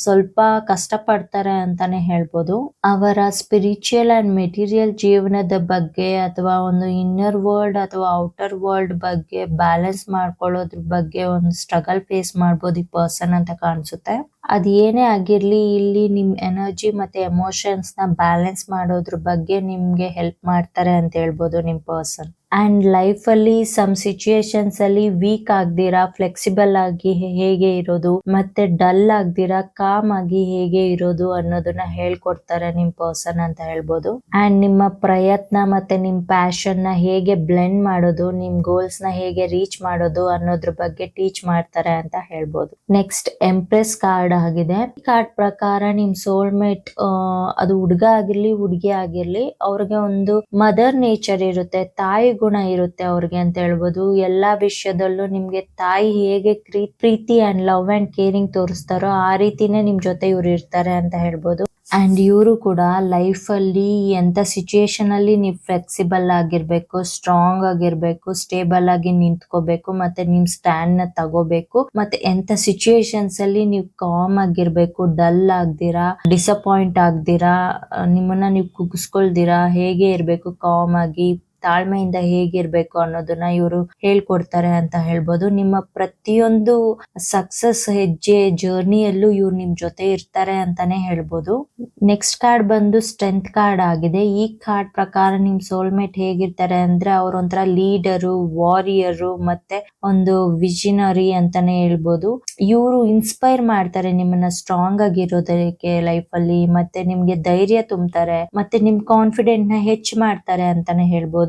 ಸ್ವಲ್ಪ ಕಷ್ಟ ಪಡ್ತಾರೆ ಅಂತಾನೆ ಹೇಳ್ಬೋದು. ಅವರ ಸ್ಪಿರಿಚುವಲ್ ಅಂಡ್ ಮೆಟೀರಿಯಲ್ ಜೀವನದ ಬಗ್ಗೆ, ಅಥವಾ ಒಂದು ಇನ್ನರ್ ವರ್ಲ್ಡ್ ಅಥವಾ ಔಟರ್ ವರ್ಲ್ಡ್ ಬಗ್ಗೆ ಬ್ಯಾಲೆನ್ಸ್ ಮಾಡ್ಕೊಳ್ಳೋದ್ರ ಬಗ್ಗೆ ಒಂದು ಸ್ಟ್ರಗಲ್ ಫೇಸ್ ಮಾಡ್ಬೋದು ಈ ಪರ್ಸನ್ ಅಂತ ಕಾಣಿಸುತ್ತೆ. ಅದ್ ಏನೇ ಆಗಿರ್ಲಿ, ಇಲ್ಲಿ ನಿಮ್ ಎನರ್ಜಿ ಮತ್ತೆ ಎಮೋಷನ್ಸ್ ನ ಬ್ಯಾಲೆನ್ಸ್ ಮಾಡೋದ್ರ ಬಗ್ಗೆ ನಿಮ್ಗೆ ಹೆಲ್ಪ್ ಮಾಡ್ತಾರೆ ಅಂತ ಹೇಳ್ಬೋದು ನಿಮ್ ಪರ್ಸನ್. ಅಂಡ್ ಲೈಫ್ ಅಲ್ಲಿ ಸಮ್ ಸಿಚುಯೇಷನ್ಸ್ ಅಲ್ಲಿ ವೀಕ್ ಆಗ್ದಿರಾ ಫ್ಲೆಕ್ಸಿಬಲ್ ಆಗಿ ಹೇಗೆ ಇರೋದು, ಮತ್ತೆ ಡಲ್ ಆಗ್ದಿರಾ ಕಾಮ್ ಆಗಿ ಹೇಗೆ ಇರೋದು ಅನ್ನೋದನ್ನ ಹೇಳ್ಕೊಡ್ತಾರೆ ನಿಮ್ ಪರ್ಸನ್ ಅಂತ ಹೇಳ್ಬೋದು. ಅಂಡ್ ನಿಮ್ಮ ಪ್ರಯತ್ನ ಮತ್ತೆ ನಿಮ್ ಪ್ಯಾಷನ್ ನ ಹೇಗೆ ಬ್ಲೆಂಡ್ ಮಾಡೋದು, ನಿಮ್ ಗೋಲ್ಸ್ ನ ಹೇಗೆ ರೀಚ್ ಮಾಡೋದು ಅನ್ನೋದ್ರ ಬಗ್ಗೆ ಟೀಚ್ ಮಾಡ್ತಾರೆ ಅಂತ ಹೇಳ್ಬೋದು. ನೆಕ್ಸ್ಟ್ ಎಂಪ್ರೆಸ್ ಕಾರ್ಡ್ ಆಗಿದೆ. ಈ ಕಾರ್ಡ್ ಪ್ರಕಾರ ನಿಮ್ ಸೋಲ್ಮೇಟ್ ಅದು ಹುಡುಗ ಆಗಿರ್ಲಿ ಹುಡುಗಿ ಆಗಿರ್ಲಿ, ಅವ್ರಿಗೆ ಒಂದು ಮದರ್ ನೇಚರ್ ಇರುತ್ತೆ, ತಾಯಿ ಗುಣ ಇರುತ್ತೆ ಅವ್ರಿಗೆ ಅಂತ ಹೇಳ್ಬೋದು. ಎಲ್ಲಾ ವಿಷಯದಲ್ಲೂ ನಿಮ್ಗೆ ತಾಯಿ ಹೇಗೆ ಪ್ರೀತಿ ಅಂಡ್ ಲವ್ ಅಂಡ್ ಕೇರಿಂಗ್ ತೋರಿಸ್ತಾರೋ ಆ ರೀತಿನೇ ನಿಮ್ ಜೊತೆ ಇವ್ರು ಇರ್ತಾರೆ ಅಂತ ಹೇಳ್ಬೋದು. ಅಂಡ್ ಇವರು ಕೂಡ ಲೈಫ್ ಅಲ್ಲಿ ಎಂತ ಸಿಚುಯೇಷನ್ ಅಲ್ಲಿ ನೀವು ಫ್ಲೆಕ್ಸಿಬಲ್ ಆಗಿರ್ಬೇಕು, ಸ್ಟ್ರಾಂಗ್ ಆಗಿರ್ಬೇಕು, ಸ್ಟೇಬಲ್ ಆಗಿ ನಿಂತ್ಕೋಬೇಕು, ಮತ್ತೆ ನಿಮ್ ಸ್ಟ್ಯಾಂಡ್ ನ ತಗೋಬೇಕು, ಮತ್ತೆ ಎಂತ ಸಿಚುಯೇಷನ್ಸ್ ಅಲ್ಲಿ ನೀವು ಕಾಮ್ ಆಗಿರ್ಬೇಕು, ಡಲ್ ಆಗ್ದಿರಾ, ಡಿಸಪಾಯಿಂಟ್ ಆಗ್ದಿರಾ, ನಿಮ್ಮನ್ನ ನೀವು ಕುಗ್ಸ್ಕೊಳ್ದಿರಾ ಹೇಗೆ ಇರ್ಬೇಕು, ಕಾಮ್ ಆಗಿ ತಾಳ್ಮೆಯಿಂದ ಹೇಗಿರ್ಬೇಕು ಅನ್ನೋದನ್ನ ಇವರು ಹೇಳ್ಕೊಡ್ತಾರೆ ಅಂತ ಹೇಳ್ಬೋದು. ನಿಮ್ಮ ಪ್ರತಿಯೊಂದು ಸಕ್ಸಸ್ ಹೆಜ್ಜೆ ಜರ್ನಿಯಲ್ಲೂ ಇವ್ರು ನಿಮ್ ಜೊತೆ ಇರ್ತಾರೆ ಅಂತಾನೆ ಹೇಳ್ಬೋದು. ನೆಕ್ಸ್ಟ್ ಕಾರ್ಡ್ ಬಂದು ಸ್ಟ್ರೆಂತ್ ಕಾರ್ಡ್ ಆಗಿದೆ. ಈ ಕಾರ್ಡ್ ಪ್ರಕಾರ ನಿಮ್ ಸೋಲ್ಮೇಟ್ ಹೇಗಿರ್ತಾರೆ ಅಂದ್ರೆ, ಅವ್ರ ಒಂಥರ ಲೀಡರು, ವಾರಿಯರು, ಮತ್ತೆ ಒಂದು ವಿಷನರಿ ಅಂತಾನೆ ಹೇಳ್ಬೋದು. ಇವರು ಇನ್ಸ್ಪೈರ್ ಮಾಡ್ತಾರೆ ನಿಮ್ಮನ್ನ ಸ್ಟ್ರಾಂಗ್ ಆಗಿರೋದಕ್ಕೆ ಲೈಫ್ ಅಲ್ಲಿ, ಮತ್ತೆ ನಿಮ್ಗೆ ಧೈರ್ಯ ತುಂಬ್ತಾರೆ, ಮತ್ತೆ ನಿಮ್ ಕಾನ್ಫಿಡೆಂಟ್ ನ ಹೆಚ್ಚು ಮಾಡ್ತಾರೆ ಅಂತಾನೆ ಹೇಳ್ಬೋದು.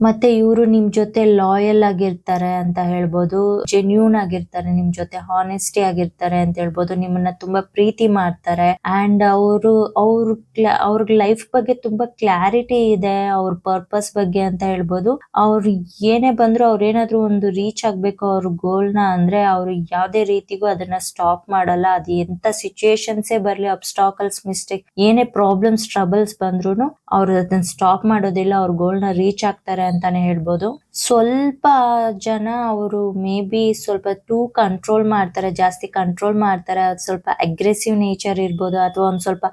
ಮತ್ತೆ ಇವರು ನಿಮ್ ಜೊತೆ ಲಾಯಲ್ ಆಗಿರ್ತಾರೆ ಅಂತ ಹೇಳ್ಬೋದು, ಜೆನ್ಯೂನ್ ಆಗಿರ್ತಾರೆ, ನಿಮ್ ಜೊತೆ ಹಾನೆಸ್ಟಿ ಆಗಿರ್ತಾರೆ ಅಂತ ಹೇಳ್ಬೋದು, ನಿಮ್ಮನ್ನ ತುಂಬಾ ಪ್ರೀತಿ ಮಾಡ್ತಾರೆ. ಅಂಡ್ ಅವ್ರ ಲೈಫ್ ಬಗ್ಗೆ ತುಂಬಾ ಕ್ಲಾರಿಟಿ ಇದೆ, ಅವ್ರ ಪರ್ಪಸ್ ಬಗ್ಗೆ ಅಂತ ಹೇಳ್ಬೋದು. ಅವ್ರು ಏನೇ ಬಂದ್ರು, ಅವ್ರೇನಾದ್ರೂ ಒಂದು ರೀಚ್ ಆಗ್ಬೇಕು ಅವ್ರ ಗೋಲ್ ನ ಅಂದ್ರೆ, ಅವ್ರು ಯಾವ್ದೇ ರೀತಿಗೂ ಅದನ್ನ ಸ್ಟಾಪ್ ಮಾಡಲ್ಲ. ಅದು ಎಂತ ಸಿಚುಯೇಷನ್ಸೇ ಬರ್ಲಿ, ಅಬ್ಸ್ಟಾಕಲ್ಸ್, ಮಿಸ್ಟೇಕ್, ಏನೇ ಪ್ರಾಬ್ಲಮ್ಸ್, ಟ್ರಬಲ್ಸ್ ಬಂದ್ರು ಅವ್ರು ಅದನ್ನ ಸ್ಟಾಪ್ ಮಾಡೋದಿಲ್ಲ, ಅವ್ರ ಗೋಲ್ ನ ರೀಚ್ ಆಗ್ತಾರೆ ಅಂತಾನೆ ಹೇಳ್ಬೋದು. ಸ್ವಲ್ಪ ಜನ ಅವರು ಮೇ ಬಿ ಸ್ವಲ್ಪ ಕಂಟ್ರೋಲ್ ಮಾಡ್ತಾರೆ, ಜಾಸ್ತಿ ಕಂಟ್ರೋಲ್ ಮಾಡ್ತಾರೆ. ಅದು ಸ್ವಲ್ಪ ಅಗ್ರೆಸಿವ್ ನೇಚರ್ ಇರ್ಬೋದು, ಅಥವಾ ಒಂದ್ ಸ್ವಲ್ಪ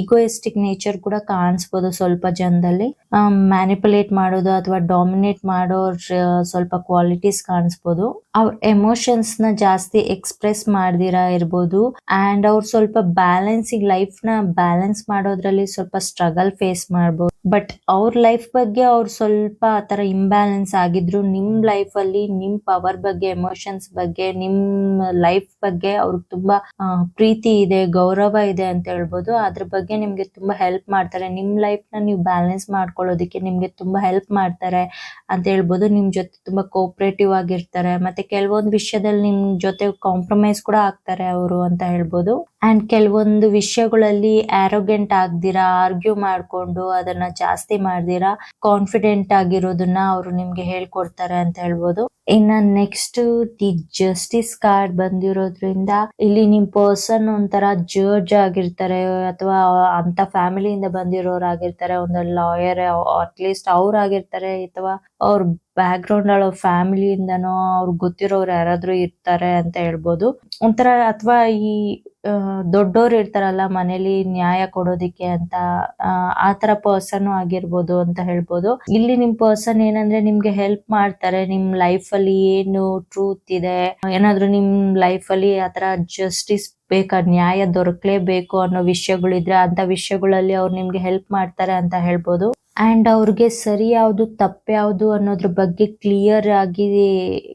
ಈಗೋಯಿಸ್ಟಿಕ್ ನೇಚರ್ ಕೂಡ ಕಾಣಿಸ್ಬೋದು ಸ್ವಲ್ಪ ಜನದಲ್ಲಿ. ಮ್ಯಾನಿಪುಲೇಟ್ ಮಾಡೋದು ಅಥವಾ ಡಾಮಿನೇಟ್ ಮಾಡೋ ಸ್ವಲ್ಪ ಕ್ವಾಲಿಟೀಸ್ ಕಾಣಿಸ್ಬೋದು. ಅವ್ರ ಎಮೋಷನ್ಸ್ ನ ಜಾಸ್ತಿ ಎಕ್ಸ್ಪ್ರೆಸ್ ಮಾಡ್ದಿರಾ ಇರ್ಬೋದು. ಅಂಡ್ ಅವ್ರು ಸ್ವಲ್ಪ ಲೈಫ್ ನ ಬ್ಯಾಲೆನ್ಸ್ ಮಾಡೋದ್ರಲ್ಲಿ ಸ್ವಲ್ಪ ಸ್ಟ್ರಗಲ್ ಫೇಸ್ ಮಾಡ್ಬೋದು. ಬಟ್ ಅವ್ರ ಲೈಫ್ ಬಗ್ಗೆ ಅವ್ರು ಸ್ವಲ್ಪ ಆತರ ಇಂಬ್ಯಾಲೆನ್ಸ್ ಆಗಿದ್ರು, ನಿಮ್ ಲೈಫ್ ಅಲ್ಲಿ ನಿಮ್ ಪವರ್ ಬಗ್ಗೆ, ಎಮೋಷನ್ಸ್ ಬಗ್ಗೆ, ನಿಮ್ ಲೈಫ್ ಬಗ್ಗೆ ಅವ್ರಿಗೆ ತುಂಬಾ ಪ್ರೀತಿ ಇದೆ, ಗೌರವ ಇದೆ ಅಂತ ಹೇಳ್ಬೋದು. ಅದ್ರ ಬಗ್ಗೆ ನಿಮ್ಗೆ ತುಂಬಾ ಹೆಲ್ಪ್ ಮಾಡ್ತಾರೆ. ನಿಮ್ ಲೈಫ್ ನ ನೀವು ಬ್ಯಾಲೆನ್ಸ್ ಮಾಡ್ಕೊಳ್ಳೋದಿಕ್ಕೆ ನಿಮ್ಗೆ ತುಂಬಾ ಹೆಲ್ಪ್ ಮಾಡ್ತಾರೆ ಅಂತ ಹೇಳ್ಬೋದು. ನಿಮ್ ಜೊತೆ ತುಂಬಾ ಕೋಆಪರೇಟಿವ್ ಆಗಿರ್ತಾರೆ. ಮತ್ತೆ ಕೆಲವೊಂದು ವಿಷಯದಲ್ಲಿ ನಿಮ್ ಜೊತೆ ಕಾಂಪ್ರಮೈಸ್ ಕೂಡ ಆಗ್ತಾರೆ ಅವರು ಅಂತ ಹೇಳ್ಬೋದು. ಅಂಡ್ ಕೆಲವೊಂದು ವಿಷಯಗಳಲ್ಲಿ ಆರೋಗೆಂಟ್ ಆಗ್ದಿರಾ, ಆರ್ಗ್ಯೂ ಮಾಡ್ಕೊಂಡು ಅದನ್ನ ಜಾಸ್ತಿ ಮಾಡ್ದಿರಾ, ಕಾನ್ಫಿಡೆಂಟ್ ಆಗಿರೋದನ್ನ ಅವರು ನಿಮ್ಗೆ ಹೇಳ್ಕೊಡ್ತಾರೆ ಅಂತ ಹೇಳ್ಬೋದು. ಇನ್ನ ನೆಕ್ಸ್ಟ್ ದಿ ಜಸ್ಟಿಸ್ ಕಾರ್ಡ್ ಬಂದಿರೋದ್ರಿಂದ, ಇಲ್ಲಿ ನಿಮ್ ಪರ್ಸನ್ ಒಂಥರ ಜಡ್ಜ್ ಆಗಿರ್ತಾರೆ, ಅಥವಾ ಅಂತ ಫ್ಯಾಮಿಲಿಯಿಂದ ಬಂದಿರೋರಾಗಿರ್ತಾರೆ, ಒಂದು ಲಾಯರ್ ಅಟ್ಲೀಸ್ಟ್ ಅವ್ರಾಗಿರ್ತಾರೆ, ಅಥವಾ ಅವ್ರ ಬ್ಯಾಕ್ ಗ್ರೌಂಡ್ ಅವ್ರ ಫ್ಯಾಮಿಲಿಯಿಂದನೋ ಅವ್ರಿಗೆ ಗೊತ್ತಿರೋರು ಯಾರಾದ್ರೂ ಇರ್ತಾರೆ ಅಂತ ಹೇಳ್ಬೋದು. ಒಂಥರ ಅಥವಾ ಈ ದೊಡ್ಡೋರು ಇರ್ತಾರಲ್ಲ ಮನೇಲಿ ನ್ಯಾಯ ಕೊಡೋದಿಕ್ಕೆ ಅಂತ, ಆತರ ಪರ್ಸನ್ ಆಗಿರ್ಬೋದು ಅಂತ ಹೇಳ್ಬೋದು. ಇಲ್ಲಿ ನಿಮ್ ಪರ್ಸನ್ ಏನಂದ್ರೆ ನಿಮ್ಗೆ ಹೆಲ್ಪ್ ಮಾಡ್ತಾರೆ. ನಿಮ್ ಲೈಫ್ ಅಲ್ಲಿ ಏನು ಟ್ರೂತ್ ಇದೆ, ಏನಾದ್ರೂ ನಿಮ್ ಲೈಫ್ ಅಲ್ಲಿ ಆತರ ಜಸ್ಟಿಸ್ ನ್ಯಾಯ ದೊರಕಲೇಬೇಕು ಅನ್ನೋ ವಿಷಯಗಳಿದ್ರೆ, ಅಂತ ವಿಷಯಗಳಲ್ಲಿ ಅವ್ರು ನಿಮ್ಗೆ ಹೆಲ್ಪ್ ಮಾಡ್ತಾರೆ ಅಂತ ಹೇಳ್ಬೋದು. ಅಂಡ್ ಅವ್ರಿಗೆ ಸರಿ ಯಾವ್ದು ತಪ್ಪು ಯಾವ್ದು ಅನ್ನೋದ್ರ ಬಗ್ಗೆ ಕ್ಲಿಯರ್ ಆಗಿ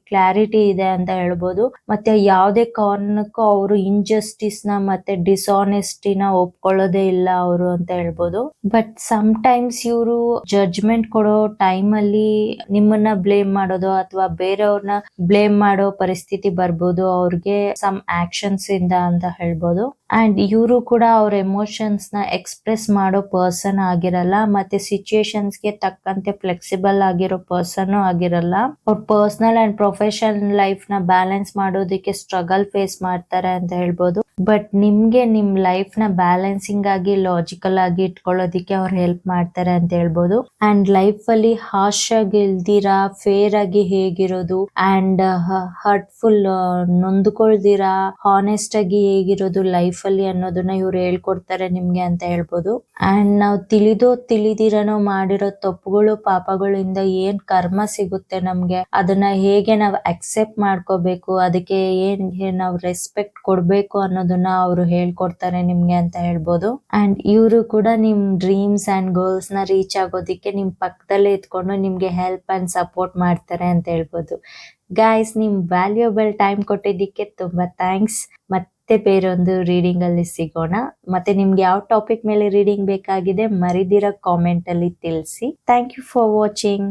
ಕ್ಲಾರಿಟಿ ಇದೆ ಅಂತ ಹೇಳ್ಬೋದು. ಮತ್ತೆ ಯಾವ್ದೇ ಕಾರಣಕ್ಕೂ ಅವರು ಇಂಜಸ್ಟಿಸ್ ನ ಮತ್ತೆ ಡಿಸಾನೆಸ್ಟಿನ ಒಪ್ಕೊಳ್ಳೋದೇ ಇಲ್ಲ ಅವರು ಅಂತ ಹೇಳ್ಬೋದು. ಬಟ್ ಸಮ್ ಟೈಮ್ಸ್ ಇವರು ಜಡ್ಜ್ಮೆಂಟ್ ಕೊಡೋ ಟೈಮ್ ಅಲ್ಲಿ ನಿಮ್ಮನ್ನ ಬ್ಲೇಮ್ ಮಾಡೋದು ಅಥವಾ ಬೇರೆಯವ್ರನ್ನ ಬ್ಲೇಮ್ ಮಾಡೋ ಪರಿಸ್ಥಿತಿ ಬರ್ಬೋದು ಅವ್ರಿಗೆ, ಸಮ್ ಆಕ್ಷನ್ಸ್ ಇಂದ ಅಂತ ಹೇಳ್ಬೋದು. ಅಂಡ್ ಇವರು ಕೂಡ ಅವ್ರ ಎಮೋಷನ್ಸ್ ನ ಎಕ್ಸ್ಪ್ರೆಸ್ ಮಾಡೋ ಪರ್ಸನ್ ಆಗಿರಲ್ಲ, ಮತ್ತೆ ಸಿಚುಯೇಷನ್ಸ್ ಗೆ ತಕ್ಕಂತೆ ಫ್ಲೆಕ್ಸಿಬಲ್ ಆಗಿರೋ ಪರ್ಸನ್ ಆಗಿರಲ್ಲ. ಅವ್ರ ಪರ್ಸನಲ್ ಅಂಡ್ ಪ್ರೊಫೆಷನಲ್ ಲೈಫ್ ನ ಬ್ಯಾಲೆನ್ಸ್ ಮಾಡೋದಕ್ಕೆ ಸ್ಟ್ರಗಲ್ ಫೇಸ್ ಮಾಡ್ತಾರೆ ಅಂತ ಹೇಳ್ಬೋದು. ಬಟ್ ನಿಮ್ಗೆ ನಿಮ್ ಲೈಫ್ ನ ಬ್ಯಾಲೆನ್ಸಿಂಗ್ ಆಗಿ ಲಾಜಿಕಲ್ ಆಗಿ ಇಟ್ಕೊಳ್ಳೋದಿಕ್ಕೆ ಅವ್ರು ಹೆಲ್ಪ್ ಮಾಡ್ತಾರೆ ಅಂತ ಹೇಳ್ಬೋದು. ಅಂಡ್ ಲೈಫ್ ಅಲ್ಲಿ ಹಾರ್ಶ್ ಆಗಿ ಇಲ್ದಿರಾ, ಫೇರ್ ಆಗಿ ಹೇಗಿರೋದು, ಅಂಡ್ ಹರ್ಟ್ಫುಲ್ ನೊಂದ್ಕೊಳ್ದಿರಾ ಹಾನೆಸ್ಟ್ ಆಗಿ ಹೇಗಿರೋದು ಲೈಫ್ ಅಲ್ಲಿ ಅನ್ನೋದನ್ನ ಇವ್ರು ಹೇಳ್ಕೊಡ್ತಾರೆ ನಿಮ್ಗೆ ಅಂತ ಹೇಳ್ಬೋದು. ಅಂಡ್ ನಾವು ತಿಳಿದಿರನೋ ಮಾಡಿರೋ ತಪ್ಪುಗಳು ಪಾಪಗಳಿಂದ ಏನ್ ಕರ್ಮ ಸಿಗುತ್ತೆ ನಮ್ಗೆ, ಅದನ್ನ ಹೇಗೆ ನಾವು ಅಕ್ಸೆಪ್ಟ್ ಮಾಡ್ಕೋಬೇಕು, ಅದಕ್ಕೆ ಏನ್ ನಾವು ರೆಸ್ಪೆಕ್ಟ್ ಕೊಡ್ಬೇಕು ಅನ್ನೋದನ್ನ ಅವರು ಹೇಳ್ಕೊಡ್ತಾರೆ ನಿಮ್ಗೆ ಅಂತ ಹೇಳ್ಬೋದು. ಅಂಡ್ ಇವರು ಕೂಡ ನಿಮ್ ಡ್ರೀಮ್ಸ್ ಅಂಡ್ ಗೋಲ್ಸ್ ನ ರೀಚ್ ಆಗೋದಿಕ್ಕೆ ನಿಮ್ ಪಕ್ಕದಲ್ಲೇ ಇದ್ಕೊಂಡು ನಿಮ್ಗೆ ಹೆಲ್ಪ್ ಅಂಡ್ ಸಪೋರ್ಟ್ ಮಾಡ್ತಾರೆ ಅಂತ ಹೇಳ್ಬೋದು. ಗೈಸ್, ನಿಮ್ ವ್ಯಾಲ್ಯೂಬಲ್ ಟೈಮ್ ಕೊಟ್ಟಿದ್ದಕ್ಕೆ ತುಂಬಾ ಥ್ಯಾಂಕ್ಸ್. ಮತ್ತೆ ಬೇರೊಂದು ರೀಡಿಂಗ್ ಅಲ್ಲಿ ಸಿಗೋಣ. ಮತ್ತೆ ನಿಮ್ಗೆ ಯಾವ ಟಾಪಿಕ್ ಮೇಲೆ ರೀಡಿಂಗ್ ಬೇಕಾಗಿದೆ ಮರಿದಿರ ಕಾಮೆಂಟ್ ಅಲ್ಲಿ ತಿಳಿಸಿ. Thank you for watching.